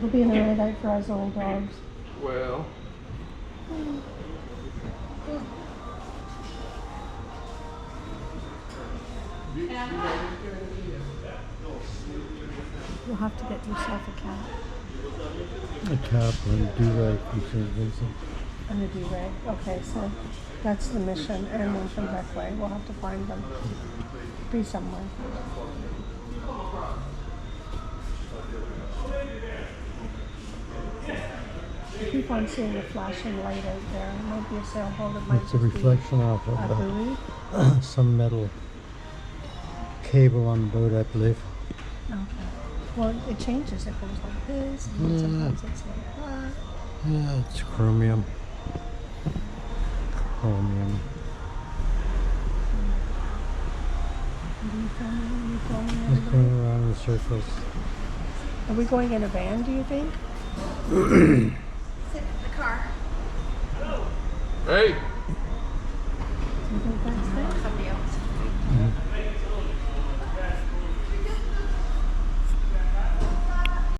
It'll be an early night for us old dogs. Well. You'll have to get yourself a cat. A cap and do-rag from St. Vincent. And a do-rag. Okay, so that's the mission. And one from Bequia. We'll have to find them. Be somewhere. I keep on seeing a flashing light out there. It might be a sailboat. It might It's a just reflection off be a of buoy. some metal cable on the boat, I believe. Okay. Well, it changes. It goes like this, and then sometimes it's like that. Yeah, it's chromium. Chromium. What are you filming? Are you filming It's everybody? going around in circles. Are we going in a van, do you think? Sit in the car. Hey! Do you think that's it?